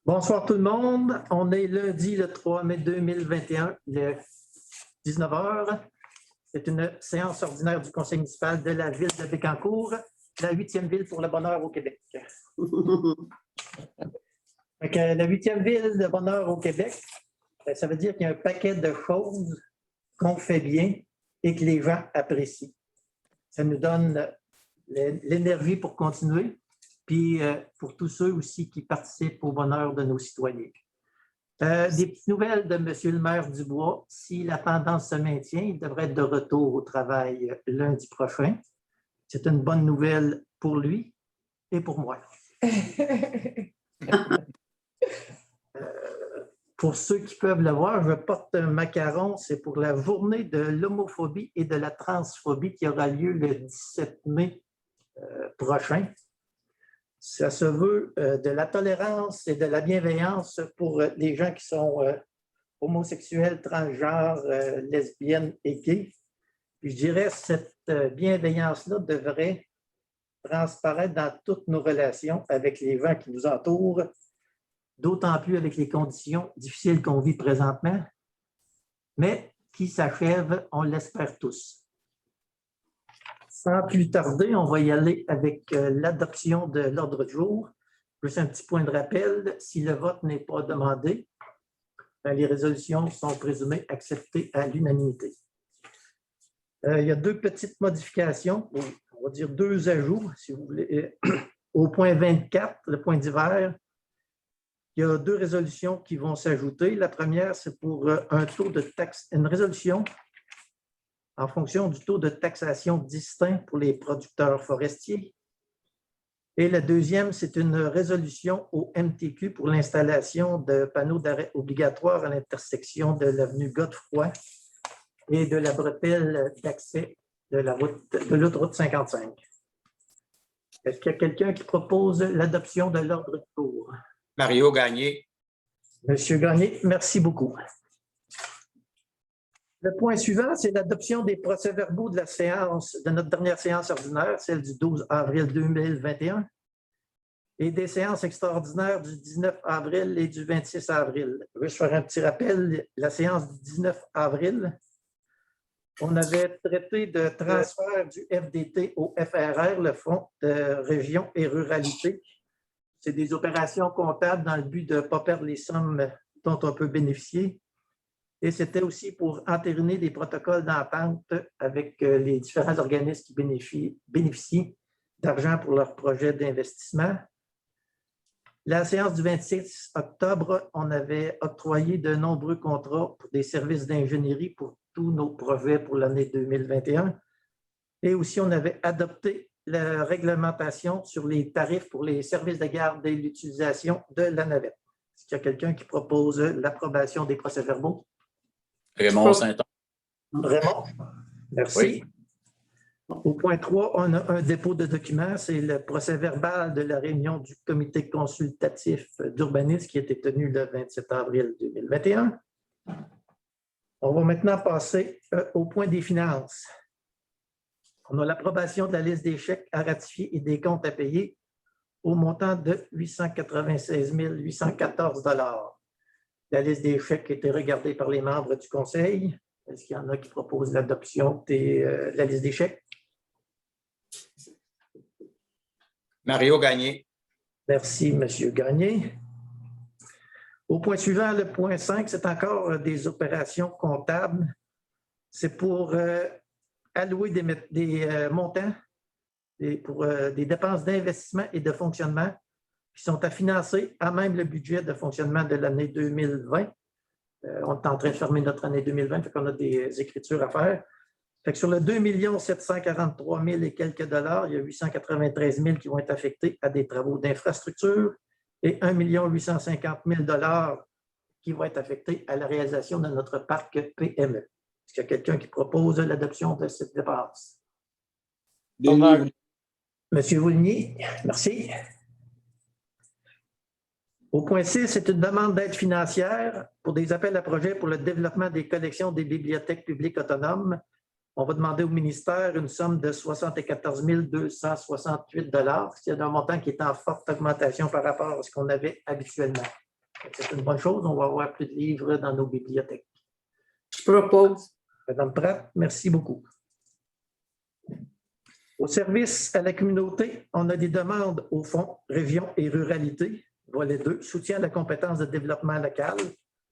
Bonsoir tout le monde. On est lundi le 3 mai 2021, il est 19 h. C'est une séance ordinaire du Conseil municipal de la ville de Bécancour, la 8e ville pour le bonheur au Québec. La 8e ville de bonheur au Québec, ça veut dire qu'il y a un paquet de choses qu'on fait bien et que les gens apprécient. Ça nous donne l'énergie pour continuer. Puis pour tous ceux aussi qui participent au bonheur de nos citoyens. Des petites nouvelles de M. le maire Dubois. Si la tendance se maintient, il devrait être de retour au travail lundi prochain. C'est une bonne nouvelle pour lui et pour moi. Pour ceux qui peuvent le voir, je porte un macaron. C'est pour la journée de l'homophobie et de la transphobie qui aura lieu le 17 mai prochain. Ça se veut de la tolérance et de la bienveillance pour les gens qui sont homosexuels, transgenres, lesbiennes et gays. Puis je dirais que cette bienveillance-là devrait transparaître dans toutes nos relations avec les gens qui nous entourent, d'autant plus avec les conditions difficiles qu'on vit présentement, mais qui s'achèvent, on l'espère tous. Sans plus tarder, on va y aller avec l'adoption de l'ordre du jour. Juste un petit point de rappel, si le vote n'est pas demandé, les résolutions sont présumées acceptées à l'unanimité. Il y a deux petites modifications, on va dire deux ajouts, si vous voulez. Au point 24, le point d'hiver, il y a deux résolutions qui vont s'ajouter. La première, c'est pour un taux de taxe, une résolution en fonction du taux de taxation distinct pour les producteurs forestiers. Et la deuxième, c'est une résolution au MTQ pour l'installation de panneaux d'arrêt obligatoires à l'intersection de l'avenue Godefroy et de la bretelle d'accès de l'autoroute 55. Est-ce qu'il y a quelqu'un qui propose l'adoption de l'ordre du jour? Mario Gagné. Monsieur Gagné, merci beaucoup. Le point suivant, c'est l'adoption des procès-verbaux de la séance, de notre dernière séance ordinaire, celle du 12 avril 2021, et des séances extraordinaires du 19 avril et du 26 avril. Je vais faire un petit rappel. La séance du 19 avril, on avait traité de transfert du FDT au FRR, le Fonds de région et ruralité. C'est des opérations comptables dans le but de ne pas perdre les sommes dont on peut bénéficier. Et c'était aussi pour entériner des protocoles d'entente avec les différents organismes qui bénéficient d'argent pour leurs projets d'investissement. La séance du 26 octobre, on avait octroyé de nombreux contrats pour des services d'ingénierie pour tous nos projets pour l'année 2021. Et aussi, on avait adopté la réglementation sur les tarifs pour les services de garde et l'utilisation de la navette. Est-ce qu'il y a quelqu'un qui propose l'approbation des procès-verbaux? Raymond Saint-Onge. Raymond, merci. Oui. Au point 3, on a un dépôt de documents. C'est le procès-verbal de la réunion du comité consultatif d'urbanisme qui a été tenue le 27 avril 2021. On va maintenant passer au point des finances. On a l'approbation de la liste des chèques à ratifier et des comptes à payer au montant de 896 814 $. La liste des chèques a été regardée par les membres du Conseil. Est-ce qu'il y en a qui proposent l'adoption de la liste des chèques? Mario Gagné. Merci, M. Gagné. Au point suivant, le point 5, c'est encore des opérations comptables. C'est pour allouer des montants pour des dépenses d'investissement et de fonctionnement qui sont à financer à même le budget de fonctionnement de l'année 2020. On est en train de fermer notre année 2020, fait qu'on a des écritures à faire. Fait que sur le 2 743 000 et quelques dollars, il y a 893 000 qui vont être affectés à des travaux d'infrastructure et 1 850 000 $ qui vont être affectés à la réalisation de notre parc PME. Est-ce qu'il y a quelqu'un qui propose l'adoption de cette dépense? Monsieur Voulnier, merci. Au point 6, c'est une demande d'aide financière pour des appels à projets pour le développement des collections des bibliothèques publiques autonomes. On va demander au ministère une somme de 74 268 $, c'est un montant qui est en forte augmentation par rapport à ce qu'on avait habituellement. C'est une bonne chose. On va avoir plus de livres dans nos bibliothèques. Je propose. Madame Pratt, merci beaucoup. Au service à la communauté, on a des demandes au Fonds Région et Ruralité, volet 2, soutien à la compétence de développement local.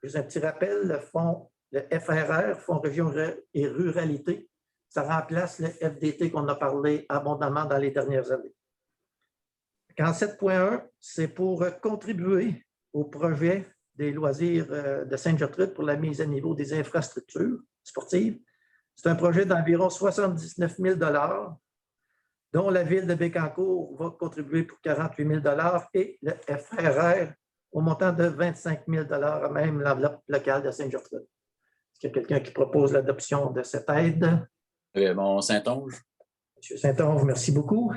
Juste un petit rappel, le FRR, Fonds Région et Ruralité, ça remplace le FDT qu'on a parlé abondamment dans les dernières années. En 7.1, c'est pour contribuer au projet des loisirs de Sainte-Gertrude pour la mise à niveau des infrastructures sportives. C'est un projet d'environ 79 000 dont la Ville de Bécancour va contribuer pour 48 000 et le FRR au montant de 25 000 à même l'enveloppe locale de Sainte-Gertrude. Est-ce qu'il y a quelqu'un qui propose l'adoption de cette aide? Raymond Saint-Onge. M. Saint-Onge, merci beaucoup.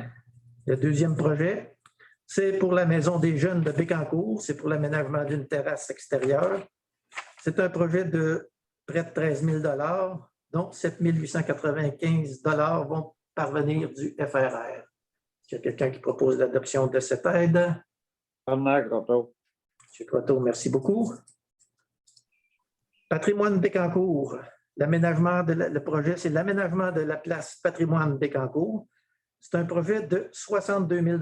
Le deuxième projet, c'est pour la Maison des jeunes de Bécancour. C'est pour l'aménagement d'une terrasse extérieure. C'est un projet de près de 13 000 dont 7 895 vont parvenir du FRR. Est-ce qu'il y a quelqu'un qui propose l'adoption de cette aide? Fernand Croteau. M. Croteau, merci beaucoup. Patrimoine Bécancour. Le projet, c'est l'aménagement de la place Patrimoine Bécancour. C'est un projet de 62 000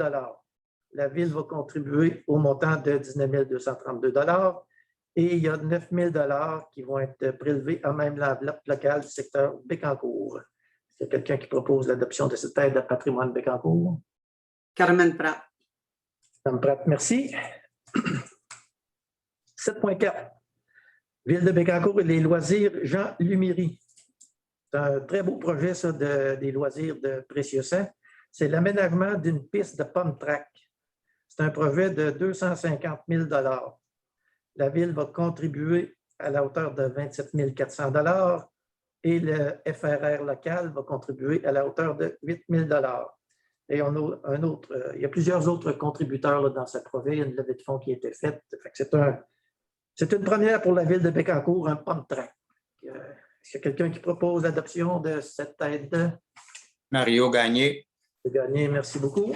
La Ville va contribuer au montant de 19 232 et il y a 9 000 qui vont être prélevés à même l'enveloppe locale du secteur Bécancour. Est-ce qu'il y a quelqu'un qui propose l'adoption de cette aide à Patrimoine Bécancour? Carmen Pratt. Madame Pratt, merci. 7.4. Ville de Bécancour et les loisirs Jean Luméry. C'est un très beau projet, ça, des loisirs de Précieux-Saint. C'est l'aménagement d'une piste de pump track. C'est un projet de 250 000 La Ville va contribuer à la hauteur de 27 400 et le FRR local va contribuer à la hauteur de 8 000 Et on a il y a plusieurs autres contributeurs là, dans ce projet. Il y a une levée de fonds qui a été faite. C'est une première pour la Ville de Bécancour, un pump track. Est-ce qu'il y a quelqu'un qui propose l'adoption de cette aide? Mario Gagné. Gagné, merci beaucoup.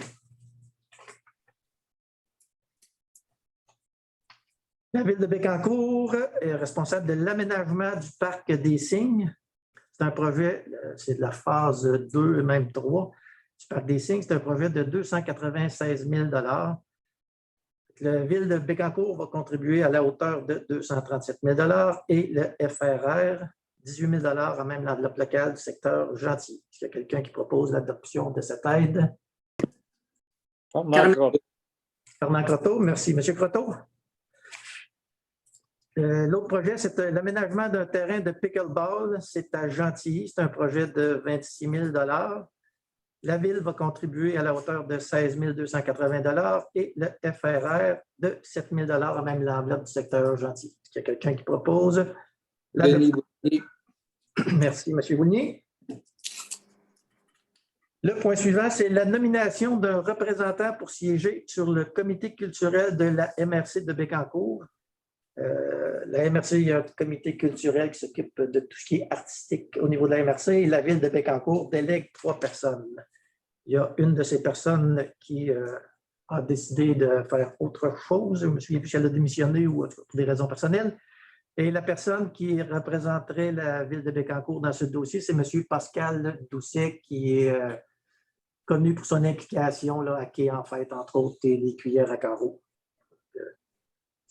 La Ville de Bécancour est responsable de l'aménagement du parc des Cygnes. C'est un projet, c'est de la phase 2 et même 3 du parc des Cygnes. C'est un projet de 296 000 La Ville de Bécancour va contribuer à la hauteur de 237 000 et le FRR, 18 000 à même l'enveloppe locale du secteur Gentil. Est-ce qu'il y a quelqu'un qui propose l'adoption de cette aide? Fernand Croteau. Fernand Croteau, merci. Monsieur Croteau? L'autre projet, c'est l'aménagement d'un terrain de pickleball. C'est à Gentilly. C'est un projet de 26 000 La Ville va contribuer à la hauteur de 16 280 et le FRR de 7 000 à même l'enveloppe du secteur Gentilly. Est-ce qu'il y a quelqu'un qui propose? Denis Boulay. Merci, M. Boulnier. Le point suivant, c'est la nomination d'un représentant pour siéger sur le comité culturel de la MRC de Bécancour. La MRC, il y a un comité culturel qui s'occupe de tout ce qui est artistique au niveau de la MRC et la Ville de Bécancour délègue 3 personnes. Il y a une de ces personnes qui a décidé de faire autre chose. Je me souviens plus si elle a démissionné ou pour des raisons personnelles. Et la personne qui représenterait la Ville de Bécancour dans ce dossier, c'est M. Pascal Doucet, qui est connu pour son implication là, à Quai en Fête, entre autres, et les cuillères à carreaux.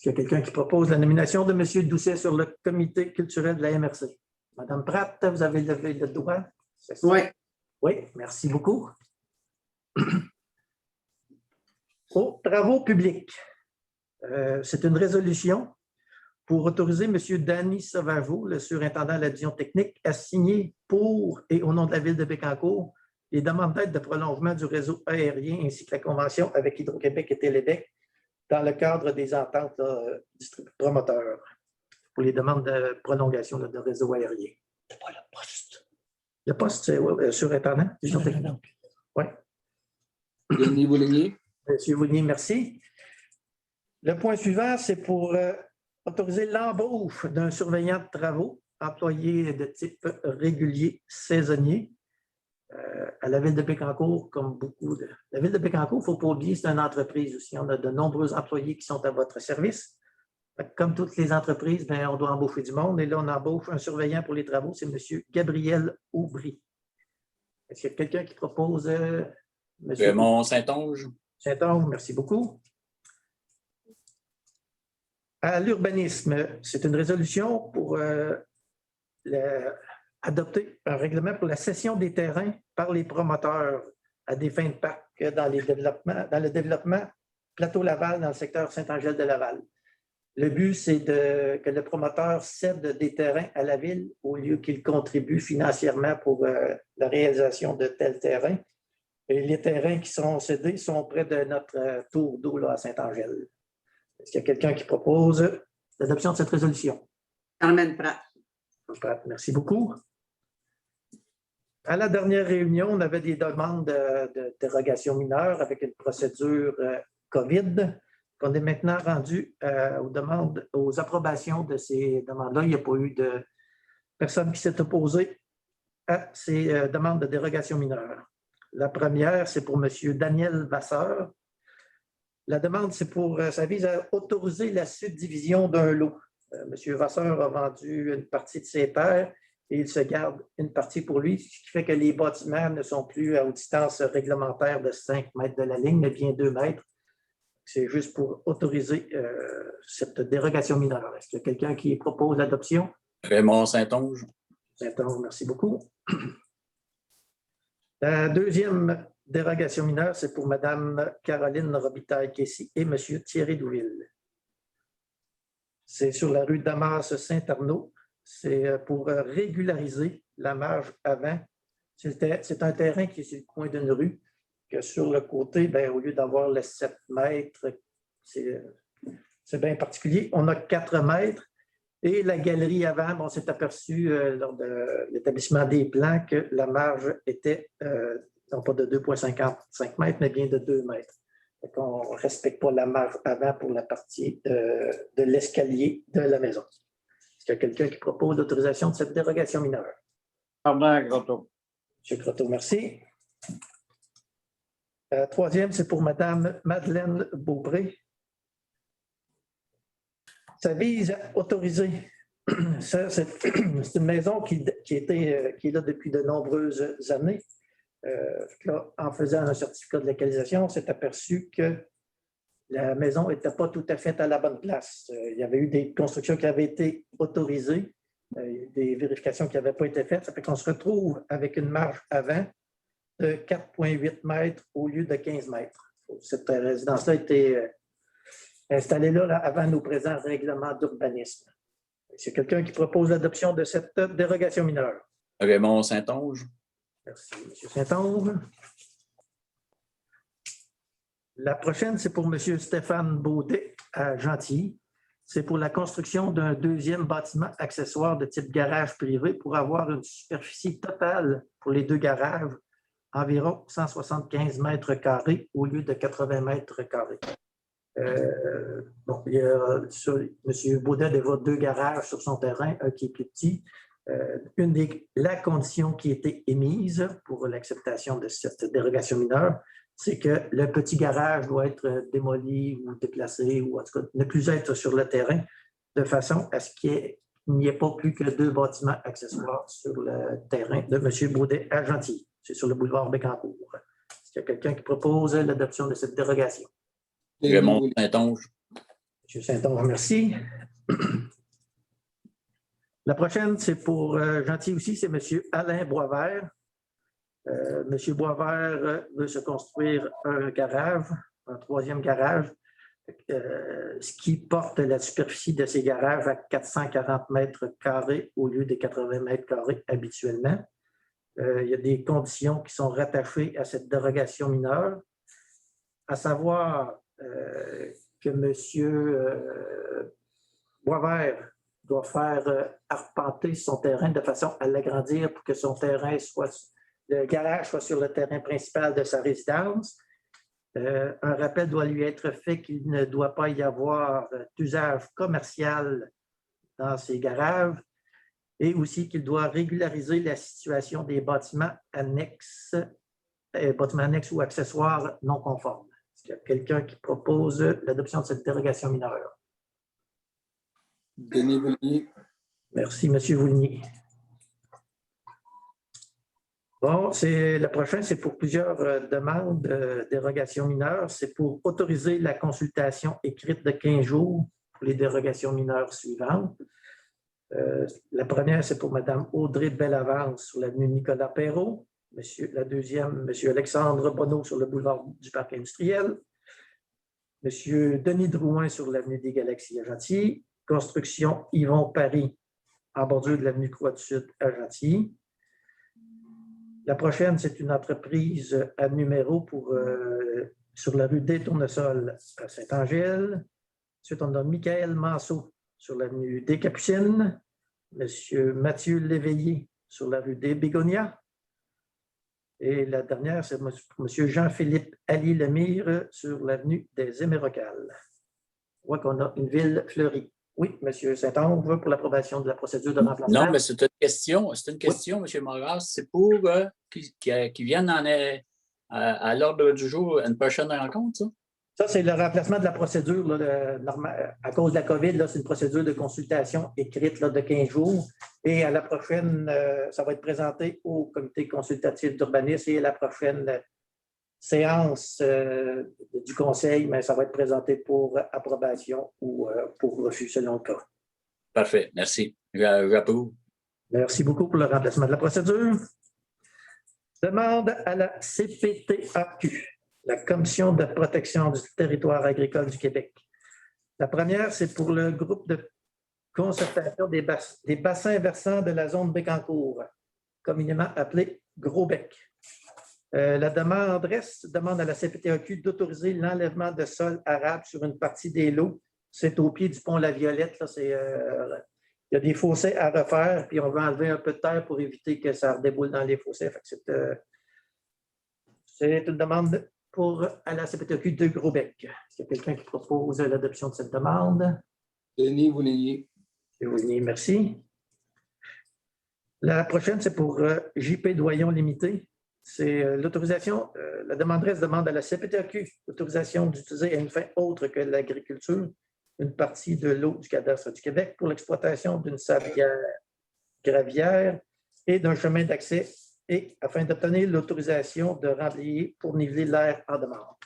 Est-ce qu'il y a quelqu'un qui propose la nomination de M. Doucet sur le comité culturel de la MRC? Madame Pratt, vous avez levé le doigt? Oui. Oui, merci beaucoup. Aux travaux publics, c'est une résolution pour autoriser M. Danny Sauvageau, le surintendant de la division technique, à signer pour et au nom de la Ville de Bécancour les demandes d'aide de prolongement du réseau aérien ainsi que la convention avec Hydro-Québec et Télébec dans le cadre des ententes promoteurs pour les demandes de prolongation de réseau aérien. C'est pas le poste. Le poste, c'est surintendant. Oui. Denis Boulay. Monsieur Boulnier, merci. Le point suivant, c'est pour autoriser l'embauche d'un surveillant de travaux employé de type régulier saisonnier à la Ville de Bécancour, comme beaucoup de... La Ville de Bécancour, il ne faut pas oublier, c'est une entreprise aussi. On a de nombreux employés qui sont à votre service. Comme toutes les entreprises, on doit embaucher du monde. Et là, on embauche un surveillant pour les travaux, c'est M. Gabriel Aubry. Est-ce qu'il y a quelqu'un qui propose M. Raymond Saint-Onge. Saint-Onge? Merci beaucoup. À l'urbanisme, c'est une résolution pour adopter un règlement pour la cession des terrains par les promoteurs à des fins de parc dans le développement Plateau Laval dans le secteur Saint-Angèle-de-Laval. Le but, c'est que le promoteur cède des terrains à la ville au lieu qu'il contribue financièrement pour la réalisation de tels terrains. Et les terrains qui seront cédés sont près de notre tour d'eau à Saint-Angèle. Est-ce qu'il y a quelqu'un qui propose l'adoption de cette résolution? Carmen Pratt. Merci beaucoup. À la dernière réunion, on avait des demandes de dérogation mineure avec une procédure COVID. On est maintenant rendu aux approbations de ces demandes-là. Il n'y a pas eu de personne qui s'est opposée à ces demandes de dérogation mineure. La première, c'est pour M. Daniel Vasseur. La demande, ça vise à autoriser la subdivision d'un lot. M. Vasseur a vendu une partie de ses terres et il se garde une partie pour lui, ce qui fait que les bâtiments ne sont plus à haute distance réglementaire de 5 mètres de la ligne, mais bien 2 mètres. C'est juste pour autoriser cette dérogation mineure. Est-ce qu'il y a quelqu'un qui propose l'adoption? Raymond Saint-Onge. Saint-Onge, merci beaucoup. La deuxième dérogation mineure, c'est pour Mme Caroline Robitaille-Kessy et M. Thierry Douville. C'est sur la rue Damas-Saint-Arnaud. C'est pour régulariser la marge avant. C'est un terrain qui est sur le coin d'une rue, que sur le côté, au lieu d'avoir les 7 mètres, c'est bien particulier. On a 4 mètres. Et la galerie avant, on s'est aperçu lors de l'établissement des plans que la marge était non pas de 2,55 mètres, mais bien de 2 mètres. Donc, on ne respecte pas la marge avant pour la partie de l'escalier de la maison. Est-ce qu'il y a quelqu'un qui propose l'autorisation de cette dérogation mineure? Fernand Grotto. M. Grotto, merci. Troisième, c'est pour Mme Madeleine Beaupré. Ça vise à autoriser. C'est une maison qui est là depuis de nombreuses années. Là, en faisant un certificat de localisation, on s'est aperçu que la maison n'était pas tout à fait à la bonne place. Il y avait eu des constructions qui avaient été autorisées, des vérifications qui n'avaient pas été faites. Ça fait qu'on se retrouve avec une marge avant de 4,8 mètres au lieu de 15 mètres. Cette résidence-là a été installée là avant nos présents règlements d'urbanisme. C'est quelqu'un qui propose l'adoption de cette dérogation mineure. Raymond Saint-Onge. Merci, M. Saint-Onge. La prochaine, c'est pour M. Stéphane Baudet à Gentilly. C'est pour la construction d'un deuxième bâtiment accessoire de type garage privé pour avoir une superficie totale pour les 2 garages, environ 175 mètres carrés au lieu de 80 mètres carrés. M. Baudet a déjà 2 garages sur son terrain, un qui est plus petit. La condition qui a été émise pour l'acceptation de cette dérogation mineure, c'est que le petit garage doit être démoli ou déplacé ou en tout cas ne plus être sur le terrain de façon à ce qu'il n'y ait pas plus que 2 bâtiments accessoires sur le terrain de M. Baudet à Gentilly. C'est sur le boulevard Bécancour. Est-ce qu'il y a quelqu'un qui propose l'adoption de cette dérogation? Raymond Saint-Onge. M. Saint-Onge, merci. La prochaine, c'est pour Gentilly aussi, c'est M. Alain Boisvert. M. Boisvert veut se construire un garage, un 3e garage, ce qui porte la superficie de ces garages à 440 mètres carrés au lieu des 80 mètres carrés habituellement. Il y a des conditions qui sont rattachées à cette dérogation mineure, à savoir que M. Boisvert doit faire arpenter son terrain de façon à l'agrandir pour que son terrain le garage soit sur le terrain principal de sa résidence. Un rappel doit lui être fait qu'il ne doit pas y avoir d'usage commercial dans ces garages et aussi qu'il doit régulariser la situation des bâtiments annexes ou accessoires non conformes. Est-ce qu'il y a quelqu'un qui propose l'adoption de cette dérogation mineure? Denis Vouligny. Merci, M. Vouligny. Bon, le prochain, c'est pour plusieurs demandes de dérogation mineure. C'est pour autoriser la consultation écrite de 15 jours pour les dérogations mineures suivantes. La première, c'est pour Mme Audrey Bellavance sur l'avenue Nicolas Perrault. La deuxième, M. Alexandre Bonneau sur le boulevard du Parc industriel. M. Denis Drouin sur l'avenue des Galaxies à Gentilly. Construction Yvon Paris en bordure de l'avenue Croix-du-Sud à Gentilly. La prochaine, c'est une entreprise à numéro sur la rue des Tournesols à Saint-Angèle. Ensuite, on a Michael Manceau sur l'avenue des Capucines. M. Mathieu Léveillé sur la rue des Bégonias. Et la dernière, c'est M. Jean-Philippe Ali-Lemire sur l'avenue des Hémérocales. On voit qu'on a une ville fleurie. Oui, M. Saint-Onge, pour l'approbation de la procédure de remplacement. Non, mais c'est une question. C'est une question, M. Moras. C'est pour qu'ils viennent à l'ordre du jour une prochaine rencontre, ça? Ça, c'est le remplacement de la procédure. Là, à cause de la COVID, c'est une procédure de consultation écrite là, de 15 jours. Et à la prochaine, ça va être présenté au comité consultatif d'urbanisme et à la prochaine séance du conseil, mais ça va être présenté pour approbation ou pour refus selon le cas. Parfait, merci. J'approuve. Merci beaucoup pour le remplacement de la procédure. Demande à la CPTAQ, la Commission de protection du territoire agricole du Québec. La première, c'est pour le groupe de concertation des bassins versants de la zone Bécancour, communément appelé Gros Bec. La demanderesse demande à la CPTAQ d'autoriser l'enlèvement de sol arable sur une partie des lots. C'est au pied du pont La Violette. Là, il y a des fossés à refaire, puis on veut enlever un peu de terre pour éviter que ça redéboule dans les fossés. C'est une demande à la CPTAQ de Gros-Bec. Est-ce qu'il y a quelqu'un qui propose l'adoption de cette demande? Denis Vouligny. Denis, merci. La prochaine, c'est pour JP Doyon Limité. C'est l'autorisation, la demanderesse demande à la CPTAQ l'autorisation d'utiliser à une fin autre que l'agriculture une partie de l'eau du cadastre du Québec pour l'exploitation d'une sablière gravière et d'un chemin d'accès et afin d'obtenir l'autorisation de remblayer pour niveler l'air en demande.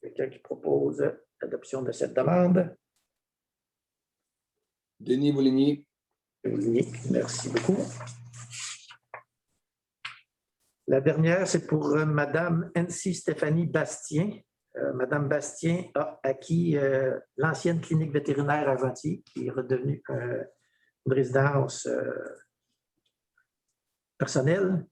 Quelqu'un qui propose l'adoption de cette demande? Denis Vouligny. Merci beaucoup. La dernière, c'est pour Mme Nancy Stéphanie Bastien. Mme Bastien a acquis l'ancienne clinique vétérinaire à Gentilly, qui est redevenue une résidence personnelle.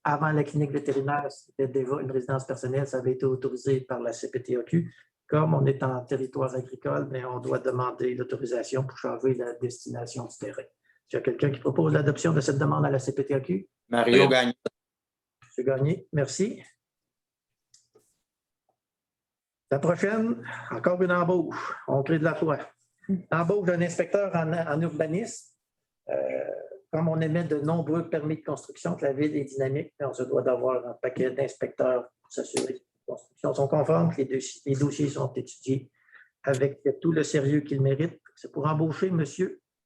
Avant la clinique vétérinaire, c'était déjà une résidence personnelle. Ça avait été autorisé par la CPTAQ. Comme on est en territoire agricole, mais on doit demander l'autorisation pour changer la destination du terrain. Est-ce qu'il y a quelqu'un qui propose l'adoption de cette demande à la CPTAQ? Mario Gagné. M. Gagné, merci. La prochaine, encore une embauche. On crée de l'emploi. Embauche d'un inspecteur en urbanisme. Comme on émet de nombreux permis de construction, que la ville est dynamique, on se doit d'avoir un paquet d'inspecteurs pour s'assurer que les constructions sont conformes, que les dossiers sont étudiés avec tout le sérieux qu'ils méritent. C'est pour embaucher M.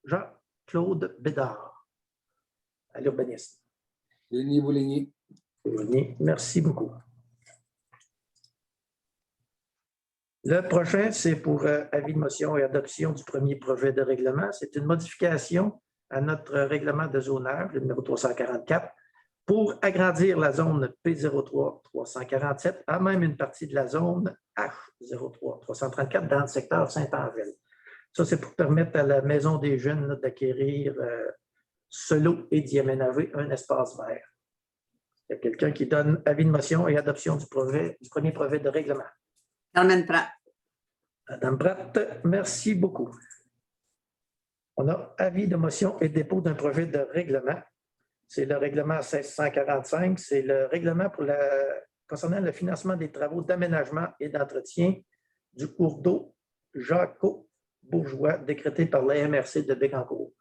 Jean-Claude Bédard à l'urbanisme. Denis Vouligny. Merci beaucoup. Le prochain, c'est pour avis de motion et adoption du premier projet de règlement. C'est une modification à notre règlement de zonage, le numéro 344, pour agrandir la zone P03-347 à même une partie de la zone H03-334 dans le secteur Saint-Angèle. Ça, c'est pour permettre à la Maison des Jeunes d'acquérir ce lot et d'y aménager un espace vert. Il y a quelqu'un qui donne avis de motion et adoption du premier projet de règlement. Carmen Pratt. Madame Pratt, merci beaucoup. On a avis de motion et dépôt d'un projet de règlement. C'est le règlement 1645. C'est le règlement concernant le financement des travaux d'aménagement et d'entretien du cours d'eau Jaco-Bourgeois décrété par la MRC de Bécancour.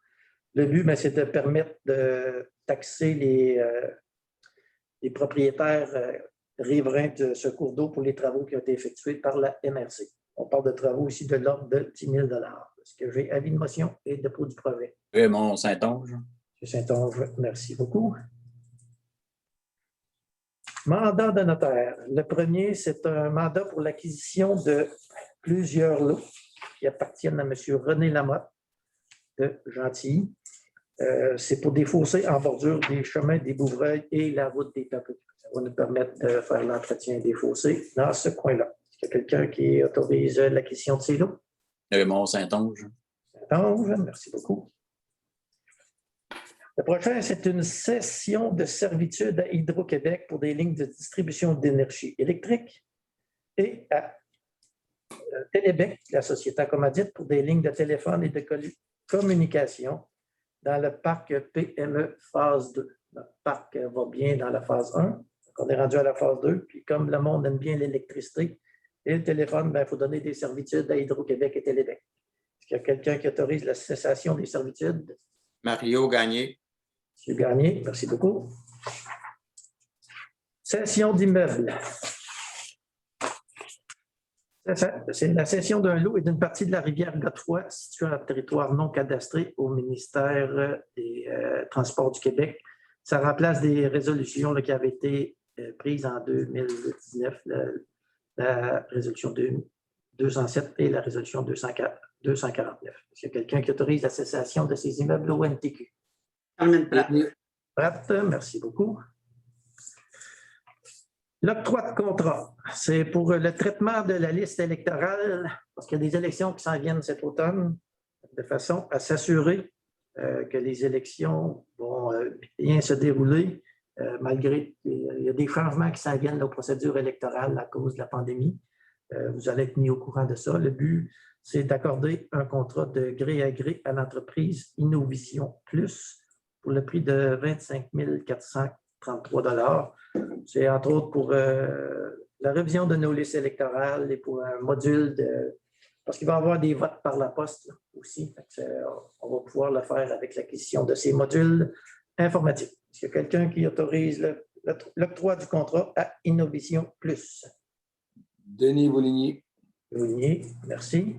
Le but, c'est de permettre de taxer les propriétaires riverains de ce cours d'eau pour les travaux qui ont été effectués par la MRC. On parle de travaux ici de l'ordre de 10 000 $. Est-ce que j'ai avis de motion et dépôt du projet? Raymond Saint-Onge. M. Saint-Onge, merci beaucoup. Mandat de notaire. Le premier, c'est un mandat pour l'acquisition de plusieurs lots qui appartiennent à M. René Lamotte de Gentilly. C'est pour des fossés en bordure des chemins des Bouvreuils et la route des Peuples. Ça va nous permettre de faire l'entretien des fossés dans ce coin-là. Est-ce qu'il y a quelqu'un qui autorise l'acquisition de ces lots? Raymond Saint-Onge. Saint-Onge, merci beaucoup. Le prochain, c'est une cession de servitude à Hydro-Québec pour des lignes de distribution d'énergie électrique et à Télébec, la société commandite, pour des lignes de téléphone et de communication dans le parc PME phase 2. Le parc va bien dans la phase 1. Donc on est rendu à la phase 2. Puis comme le monde aime bien l'électricité et le téléphone, il faut donner des servitudes à Hydro-Québec et Télébec. Est-ce qu'il y a quelqu'un qui autorise la cessation des servitudes? Mario Gagné. M. Gagné, merci beaucoup. Cession d'immeubles. C'est la cession d'un lot et d'une partie de la rivière Godefroy située en territoire non cadastré au ministère des Transports du Québec. Ça remplace des résolutions qui avaient été prises en 2019, la résolution 207 et la résolution 249. Est-ce qu'il y a quelqu'un qui autorise la cessation de ces immeubles au NTQ? Carmen Pratt. Pratt, merci beaucoup. L'octroi de contrat, c'est pour le traitement de la liste électorale, parce qu'il y a des élections qui s'en viennent cet automne, de façon à s'assurer que les élections vont bien se dérouler, malgré il y a des changements qui s'en viennent aux procédures électorales à cause de la pandémie. Vous allez être mis au courant de ça. Le but, c'est d'accorder un contrat de gré à gré à l'entreprise Innovision Plus pour le prix de 25 433 $. C'est entre autres pour la révision de nos listes électorales et pour un module parce qu'il va y avoir des votes par la poste là, aussi. On va pouvoir le faire avec l'acquisition de ces modules informatiques. Est-ce qu'il y a quelqu'un qui autorise l'octroi du contrat à Innovision Plus? Denis Vouligny. Vouligny, merci.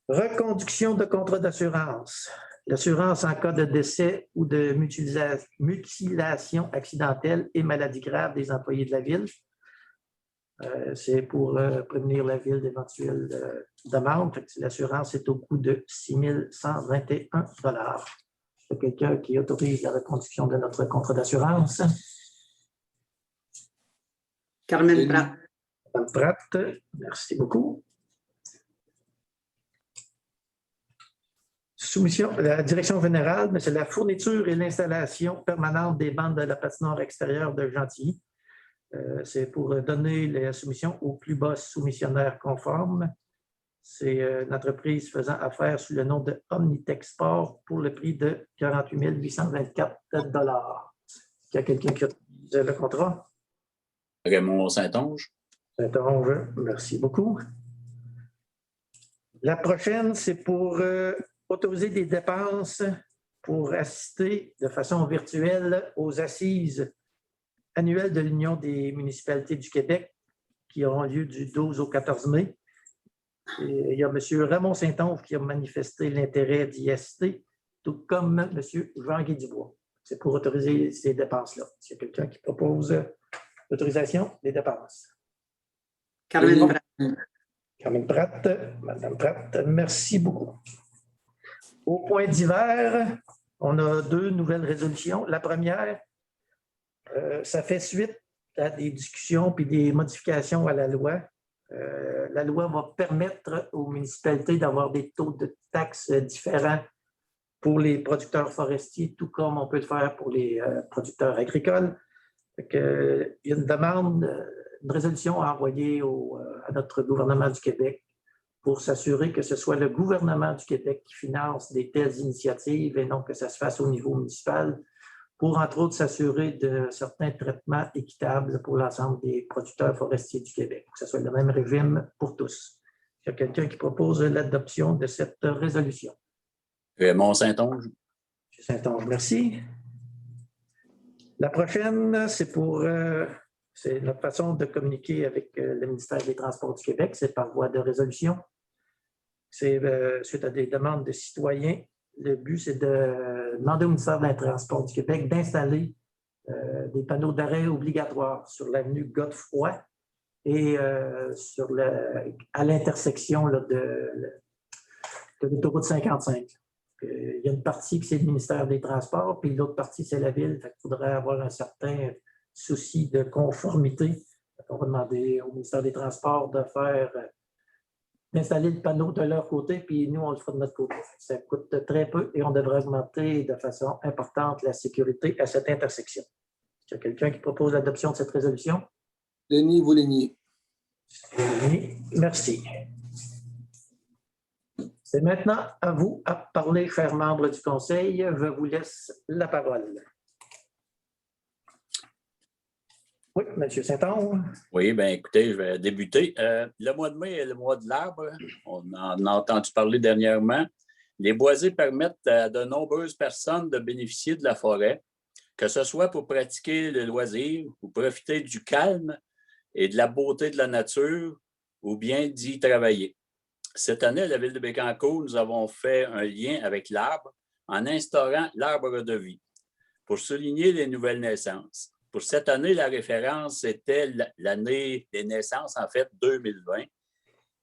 Reconduction de contrat d'assurance. L'assurance en cas de décès ou de mutilation accidentelle et maladie grave des employés de la Ville. C'est pour prévenir la Ville d'éventuelles demandes. L'assurance est au coût de 6 121 $. Est-ce quelqu'un qui autorise la reconduction de notre contrat d'assurance? Carmen Pratt. Madame Pratt, merci beaucoup. Soumission, la direction générale, c'est la fourniture et l'installation permanente des bandes de la patinoire extérieure de Gentilly. C'est pour donner la soumission au plus bas soumissionnaire conforme. C'est une entreprise faisant affaire sous le nom de Omnitexport pour le prix de 48 824 $. Est-ce qu'il y a quelqu'un qui a le contrat? Raymond Saint-Onge. Saint-Onge, merci beaucoup. La prochaine, c'est pour autoriser des dépenses pour assister de façon virtuelle aux assises annuelles de l'Union des municipalités du Québec qui auront lieu du 12 au 14 mai. Et il y a M. Raymond Saint-Onge qui a manifesté l'intérêt d'y assister, tout comme M. Jean-Guy Dubois. C'est pour autoriser ces dépenses-là. Est-ce qu'il y a quelqu'un qui propose l'autorisation des dépenses? Carmen Pratt. Carmen Pratt, Madame Pratt, merci beaucoup. Au point divers, on a 2 nouvelles résolutions. La première, ça fait suite à des discussions puis des modifications à la loi. La loi va permettre aux municipalités d'avoir des taux de taxes différents pour les producteurs forestiers, tout comme on peut le faire pour les producteurs agricoles. Il y a une demande, une résolution à envoyer à notre gouvernement du Québec pour s'assurer que ce soit le gouvernement du Québec qui finance des telles initiatives et non que ça se fasse au niveau municipal, pour entre autres s'assurer de certains traitements équitables pour l'ensemble des producteurs forestiers du Québec, que ce soit le même régime pour tous. Il y a quelqu'un qui propose l'adoption de cette résolution. Raymond Saint-Onge. M. Saint-Onge, merci. La prochaine, c'est notre façon de communiquer avec le ministère des Transports du Québec, c'est par voie de résolution. C'est suite à des demandes de citoyens. Le but, c'est de demander au ministère des Transports du Québec d'installer des panneaux d'arrêt obligatoires sur l'avenue Godefroy et à l'intersection de l'autoroute 55. Il y a une partie que c'est le ministère des Transports, puis l'autre partie, c'est la ville. Il faudrait avoir un certain souci de conformité. On va demander au ministère des Transports d'installer le panneau de leur côté, puis nous, on le fera de notre côté. Ça coûte très peu et on devrait augmenter de façon importante la sécurité à cette intersection. Est-ce qu'il y a quelqu'un qui propose l'adoption de cette résolution? Denis Vouligny. Merci. C'est maintenant à vous à parler, chers membres du Conseil. Je vous laisse la parole. Oui, M. Saint-Onge. Oui, bien, écoutez, je vais débuter. Le mois de mai est le mois de l'arbre. On en a entendu parler dernièrement. Les boisés permettent à de nombreuses personnes de bénéficier de la forêt, que ce soit pour pratiquer le loisir ou profiter du calme et de la beauté de la nature, ou bien d'y travailler. Cette année, à la ville de Bécancour, nous avons fait un lien avec l'arbre en instaurant l'arbre de vie pour souligner les nouvelles naissances. Pour cette année, la référence était l'année des naissances, en fait, 2020.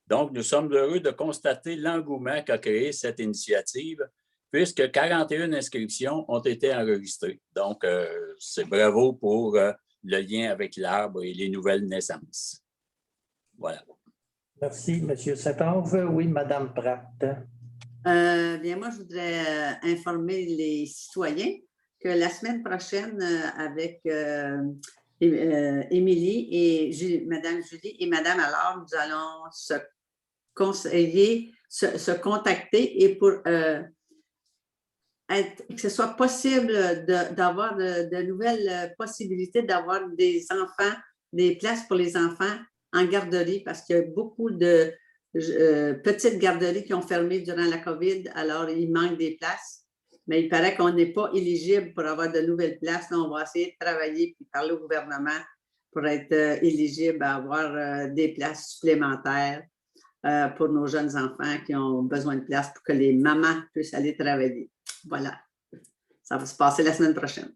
Donc, nous sommes heureux de constater l'engouement qu'a créé cette initiative, puisque 41 inscriptions ont été enregistrées. Donc, c'est bravo pour le lien avec l'arbre et les nouvelles naissances. Voilà. Merci, M. Saint-Onge. Oui, Mme Pratt. Bien, moi, je voudrais informer les citoyens que la semaine prochaine, avec Émilie et Mme Julie et Mme Allard, nous allons se conseiller, se contacter et pour que ce soit possible d'avoir de nouvelles possibilités d'avoir des enfants, des places pour les enfants en garderie, parce qu'il y a beaucoup de petites garderies qui ont fermé durant la COVID, alors il manque des places. Mais il paraît qu'on n'est pas éligible pour avoir de nouvelles places. Là, on va essayer de travailler et parler au gouvernement pour être éligible à avoir des places supplémentaires pour nos jeunes enfants qui ont besoin de place pour que les mamans puissent aller travailler. Voilà. Ça va se passer la semaine prochaine.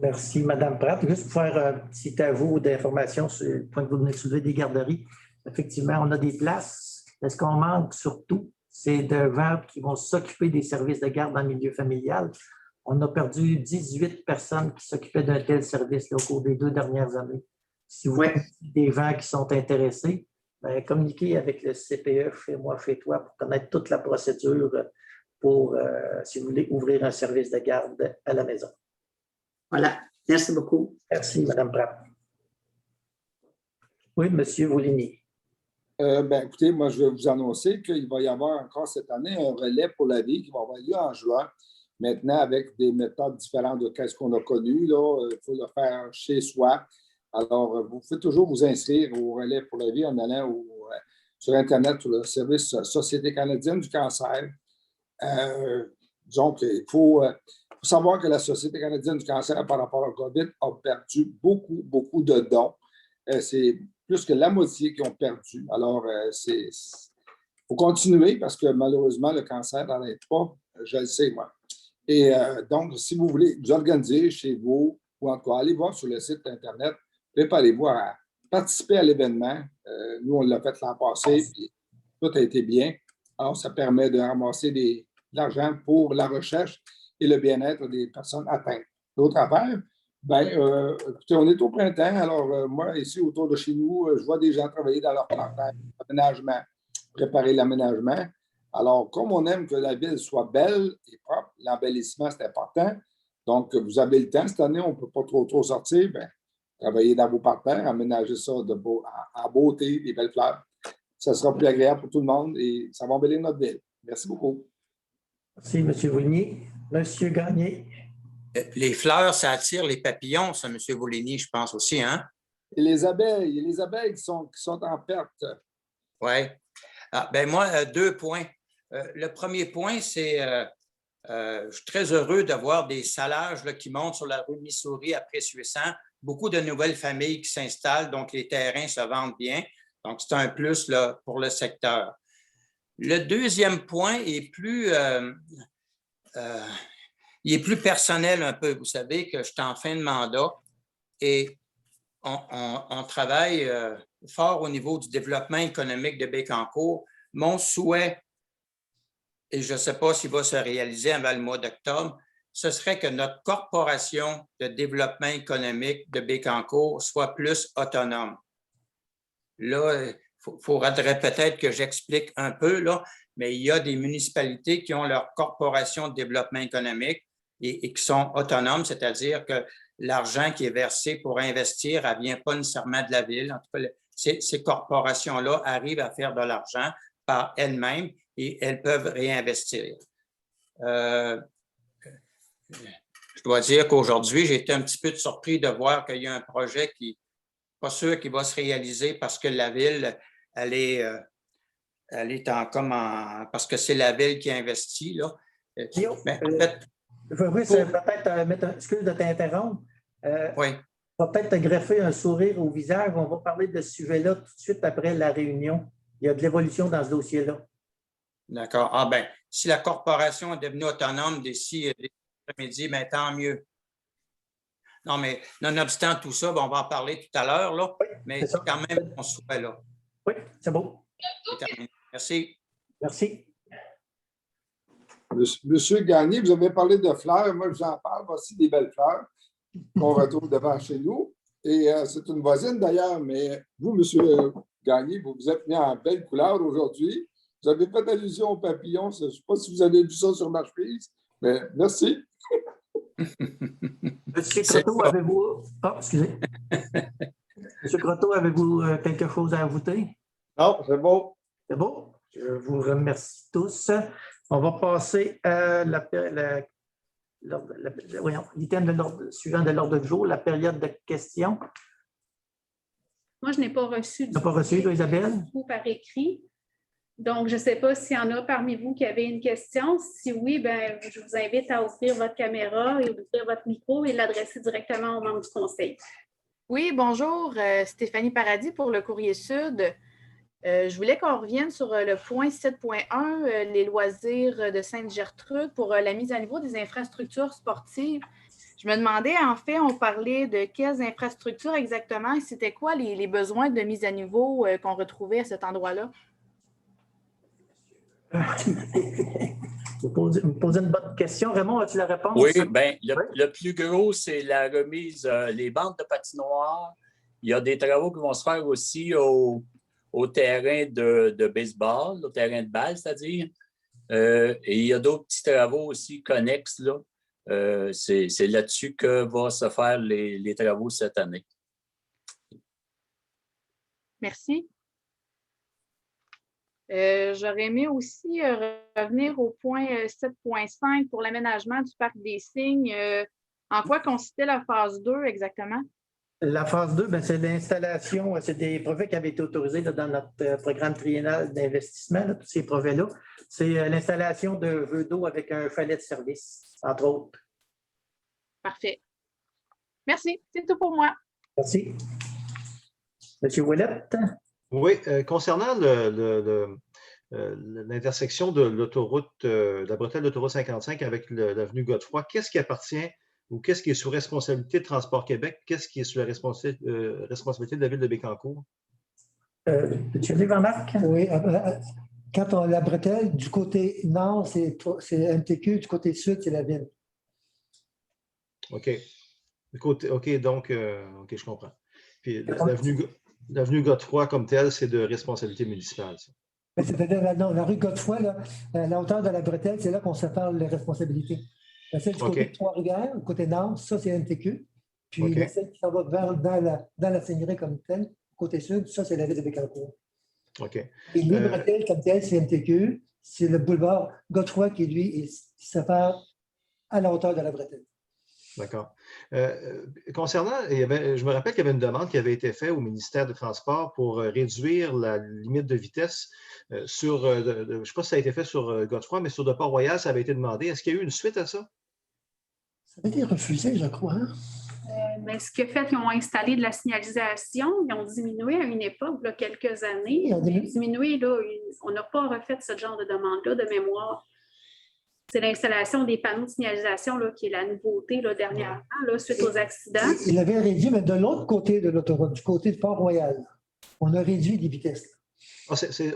Merci, Mme Pratt. Juste pour faire un petit avou d'information sur le point que vous venez de soulever des garderies. Effectivement, on a des places. Mais ce qu'on manque surtout, c'est de gens qui vont s'occuper des services de garde en milieu familial. On a perdu 18 personnes qui s'occupaient d'un tel service au cours des 2 dernières années. Si vous avez des gens qui sont intéressés, bien, communiquez avec le CPE, Chez moi, chez toi, pour connaître toute la procédure pour, si vous voulez, ouvrir un service de garde à la maison. Voilà. Merci beaucoup. Merci, Mme Pratt. Oui, M. Vouligny. Écoutez, moi, je vais vous annoncer qu'il va y avoir encore cette année un relais pour la vie qui va avoir lieu en juin. Maintenant, avec des méthodes différentes de ce qu'on a connu, là, il faut le faire chez soi. Alors, vous pouvez toujours vous inscrire au relais pour la vie en allant sur Internet, sur le service Société canadienne du cancer. Donc, il faut savoir que la Société canadienne du cancer, par rapport au COVID, a perdu beaucoup, beaucoup de dons. C'est plus que la moitié qui ont perdu. Alors, il faut continuer parce que malheureusement, le cancer n'arrête pas. Je le sais, moi. Et donc, si vous voulez vous organiser chez vous ou encore allez voir sur le site Internet, préparez-vous à participer à l'événement. Nous, on l'a fait l'an passé, puis tout a été bien. Alors, ça permet de ramasser de l'argent pour la recherche et le bien-être des personnes atteintes. D'autres affaires, écoutez, on est au printemps. Alors, moi, ici, autour de chez nous, je vois des gens travailler dans leur plantage, l'aménagement, préparer l'aménagement. Alors, comme on aime que la ville soit belle et propre, l'embellissement, c'est important. Donc, vous avez le temps. Cette année, on ne peut pas trop sortir. Travailler dans vos parterres, aménager ça en beauté, des belles fleurs. Ça sera plus agréable pour tout le monde et ça va embellir notre ville. Merci beaucoup. Merci, M. Vouligny. M. Gagné. Les fleurs, ça attire les papillons, ça, M. Vouligny, je pense aussi, hein? Et les abeilles qui sont en perte. Oui. Moi, 2 points. Le premier point, c'est je suis très heureux d'avoir des salages là, qui montent sur la rue Missouri après Suissant. Beaucoup de nouvelles familles qui s'installent, donc les terrains se vendent bien. Donc, c'est un plus là, pour le secteur. Le deuxième point est il est plus personnel un peu. Vous savez que je suis en fin de mandat et on travaille fort au niveau du développement économique de Bécancour. Mon souhait, et je ne sais pas s'il va se réaliser avant le mois d'octobre, ce serait que notre corporation de développement économique de Bécancour soit plus autonome. Là, il faudrait peut-être que j'explique un peu, là, mais il y a des municipalités qui ont leur corporation de développement économique et qui sont autonomes, c'est-à-dire que l'argent qui est versé pour investir, elle ne vient pas nécessairement de la ville. En tout cas, ces corporations-là arrivent à faire de l'argent par elles-mêmes et elles peuvent réinvestir. Je dois dire qu'aujourd'hui, j'ai été un petit peu surpris de voir qu'il y a un projet qui n'est pas sûr qu'il va se réaliser parce que la ville, elle est parce que c'est la ville qui investit, là. Mais en fait, oui, peut-être, excuse de t'interrompre. Oui. On va peut-être te greffer un sourire au visage. On va parler de ce sujet-là tout de suite après la réunion. Il y a de l'évolution dans ce dossier-là. D'accord. Ah ben, si la corporation est devenue autonome d'ici l'après-midi, bien, tant mieux. Non, mais nonobstant tout ça, on va en parler tout à l'heure, là. Oui, mais c'est quand même mon souhait, là. Oui, c'est beau. Merci. Merci. Monsieur Gagné, vous avez parlé de fleurs. Moi, je vous en parle. Voici des belles fleurs qu'on retrouve devant chez nous. Et c'est une voisine d'ailleurs, mais vous, monsieur Gagné, vous vous êtes mis en belle couleur aujourd'hui. Vous avez fait allusion aux papillons. Je ne sais pas si vous avez vu ça sur ma chemise, mais merci. Monsieur Croteau, avez-vous... Ah, excusez. Monsieur Croteau, avez-vous quelque chose à ajouter? Non, c'est bon. C'est beau. Je vous remercie tous. On va passer à l'item suivant de l'ordre du jour, la période de questions. Moi, je n'ai pas reçu Tu n'as pas reçu, toi, Isabelle? Par écrit. Donc, je ne sais pas s'il y en a parmi vous qui avaient une question. Si oui, bien, je vous invite à ouvrir votre caméra et ouvrir votre micro et l'adresser directement aux membres du conseil. Oui, bonjour, Stéphanie Paradis pour le Courrier Sud. Je voulais qu'on revienne sur le point 7.1, les loisirs de Sainte-Gertrude pour la mise à niveau des infrastructures sportives. Je me demandais, en fait, on parlait de quelles infrastructures exactement et c'était quoi les besoins de mise à niveau qu'on retrouvait à cet endroit-là? Vous me posez une bonne question. Raymond, as-tu la réponse? Oui, bien, le plus gros, c'est la remise, les bandes de patinoire. Il y a des travaux qui vont se faire aussi au terrain de baseball, au terrain de balle, c'est-à-dire. Et il y a d'autres petits travaux aussi connexes, là. C'est là-dessus que vont se faire les travaux cette année. Merci. J'aurais aimé aussi revenir au point 7.5 pour l'aménagement du parc des Cygnes. En quoi consistait la phase 2 exactement? La phase 2, c'est l'installation, c'est des projets qui avaient été autorisés là, dans notre programme triennal d'investissement, tous ces projets-là. C'est l'installation de jeux d'eau avec un chalet de service, entre autres. Parfait. Merci, c'est tout pour moi. Merci. Monsieur Ouellette? Oui, concernant l'intersection de l'autoroute, la bretelle d'autoroute 55 avec l'avenue Godefroy, qu'est-ce qui appartient ou qu'est-ce qui est sous responsabilité de Transport Québec? Qu'est-ce qui est sous la responsabilité de la ville de Bécancour? Peux-tu dire, Marc? Oui, quand on a la bretelle, du côté nord, c'est MTQ, du côté sud, c'est la ville. OK. OK, donc, OK, je comprends. Puis l'avenue Godefroy comme telle, c'est de responsabilité municipale. C'est-à-dire, la rue Godefroy, là, à la hauteur de la bretelle, c'est là qu'on sépare les responsabilités. Celle du côté de Trois-Rivières, du côté nord, ça, c'est MTQ. Puis celle qui s'en va dans la seigneurie comme telle, côté sud, ça, c'est la ville de Bécancour. OK. Et les bretelles comme telle, c'est MTQ. C'est le boulevard Godefroy qui, lui, sépare à la hauteur de la bretelle. D'accord. Concernant, je me rappelle qu'il y avait une demande qui avait été faite au ministère des Transports pour réduire la limite de vitesse sur, je ne sais pas si ça a été fait sur Godefroy, mais sur de Port-Royal, ça avait été demandé. Est-ce qu'il y a eu une suite à ça? Ça avait été refusé, je crois. Hein? ben, ce qui a fait qu'ils ont installé de la signalisation, ils ont diminué à une époque, là, quelques années. Ils ont diminué, là, on n'a pas refait ce genre de demande-là de mémoire. C'est l'installation des panneaux de signalisation là, qui est la nouveauté là, dernièrement, là, suite aux accidents. Il avait réduit, mais de l'autre côté de l'autoroute, du côté de Port-Royal. On a réduit les vitesses.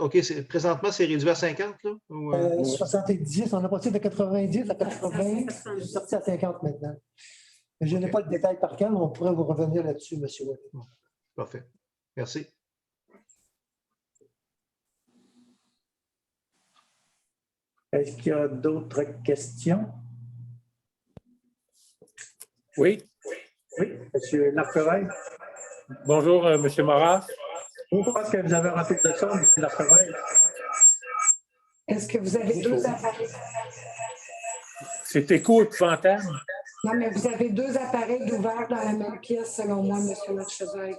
OK, présentement, c'est réduit à 50, là? Ou, 70, on a passé de 90 à 80, c'est sorti à 50 maintenant. Mais je n'ai pas le détail par cœur, mais on pourrait vous revenir là-dessus, M. Ouellet. Parfait. Merci. Est-ce qu'il y a d'autres questions? Oui. Oui, M. Larchevel. Bonjour, M. Marat. Je pense que vous avez un peu de son, M. Larchevel. Est-ce que vous avez deux appareils? C'est écho épouvantable. Non, mais vous avez deux appareils ouverts dans la même pièce, selon moi, M. Larchevel.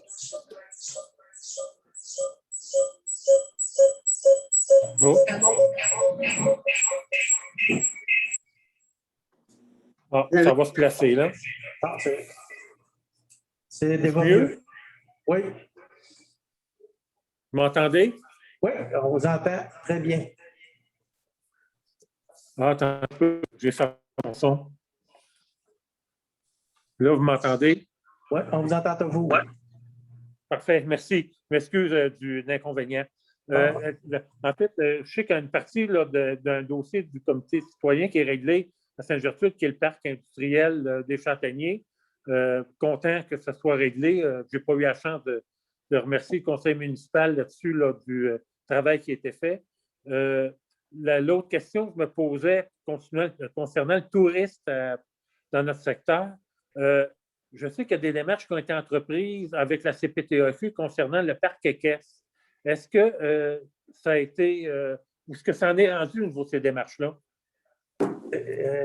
Oh. Ah, ça va se placer, là. Ah, c'est des mieux? Oui. Vous m'entendez? Oui, on vous entend très bien. Ah, attends un peu, j'ai ça mon son. Là, vous m'entendez? Oui, on vous entend vous. Ouais. Parfait, merci. Je m'excuse de l'inconvénient. En fait, je sais qu'il y a une partie d'un dossier du comité citoyen qui est réglé à Sainte-Gertrude, qui est le parc industriel des Châtaigniers. Content que ça soit réglé. Je n'ai pas eu la chance de remercier le conseil municipal là-dessus du travail qui a été fait. L'autre question que je me posais concernant le tourisme dans notre secteur, je sais qu'il y a des démarches qui ont été entreprises avec la CPTAQ concernant le parc équestre. Est-ce que ça a été, ou est-ce que ça en est rendu au niveau de ces démarches-là?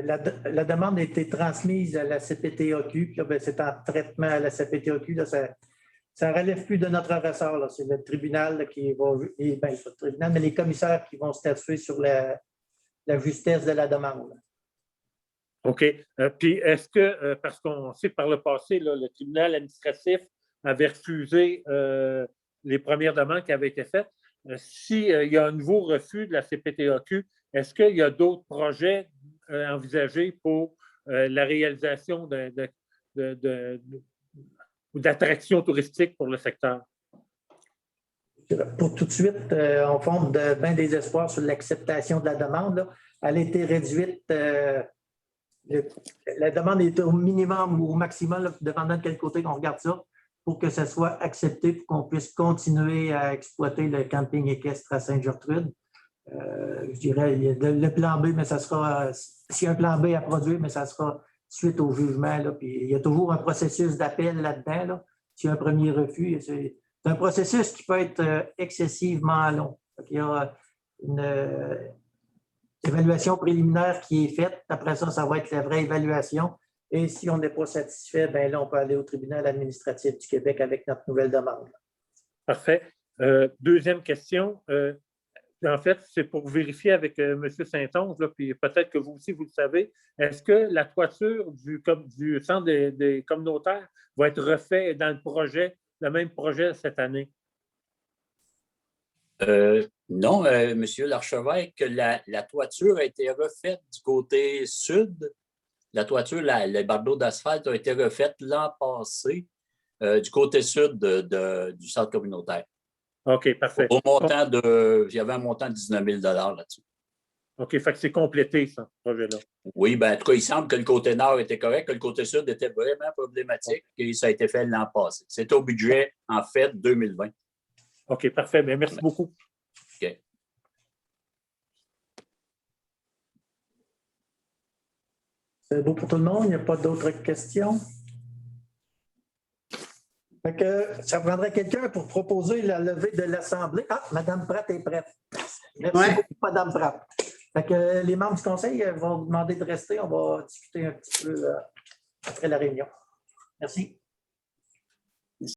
La demande a été transmise à la CPTAQ, puis là, c'est en traitement à la CPTAQ. Là, ça ne relève plus de notre ressort. C'est le tribunal là, qui va, pas le tribunal, mais les commissaires qui vont statuer sur la justesse de la demande. Là. OK. Puis est-ce que, parce qu'on sait que par le passé, là, le tribunal administratif avait refusé les premières demandes qui avaient été faites, s'il y a un nouveau refus de la CPTAQ, est-ce qu'il y a d'autres projets envisagés pour la réalisation d'attractions touristiques pour le secteur? Pour tout de suite, on fonde bien des espoirs sur l'acceptation de la demande. Là. Elle a été réduite. La demande est au minimum ou au maximum, là, dépendant de quel côté on regarde ça, pour que ça soit accepté, pour qu'on puisse continuer à exploiter le camping équestre à Sainte-Gertrude. Je dirais, il y a le plan B, mais ça sera, s'il y a un plan B à produire, mais ça sera suite au jugement. Là, puis il y a toujours un processus d'appel là-dedans. Là. S'il y a un premier refus, c'est un processus qui peut être excessivement long. Il y a une évaluation préliminaire qui est faite. Après ça, ça va être la vraie évaluation. Et si on n'est pas satisfait, bien là, on peut aller au tribunal administratif du Québec avec notre nouvelle demande. Parfait. Deuxième question. En fait, c'est pour vérifier avec M. Saint-Onge, puis peut-être que vous aussi, vous le savez, est-ce que la toiture du centre des communautaires va être refaite dans le même projet cette année? Non, M. Larchevêque, la toiture a été refaite du côté sud. La toiture, les bardeaux d'asphalte ont été refaites l'an passé du côté sud du centre communautaire. OK, parfait. Il y avait un montant de 19 000 là-dessus. OK, fait que c'est complété, ça, ce projet-là. Oui, bien, en tout cas, il semble que le côté nord était correct, que le côté sud était vraiment problématique et ça a été fait l'an passé. C'est au budget, en fait, 2020. OK, parfait. Bien, merci beaucoup. OK. C'est beau pour tout le monde? Il n'y a pas d'autres questions? Fait que ça prendrait quelqu'un pour proposer la levée de l'Assemblée. Ah, Mme Pratt est prête. Merci beaucoup, Mme Pratt. Fait que les membres du Conseil vont vous demander de rester. On va discuter un petit peu après la réunion. Merci.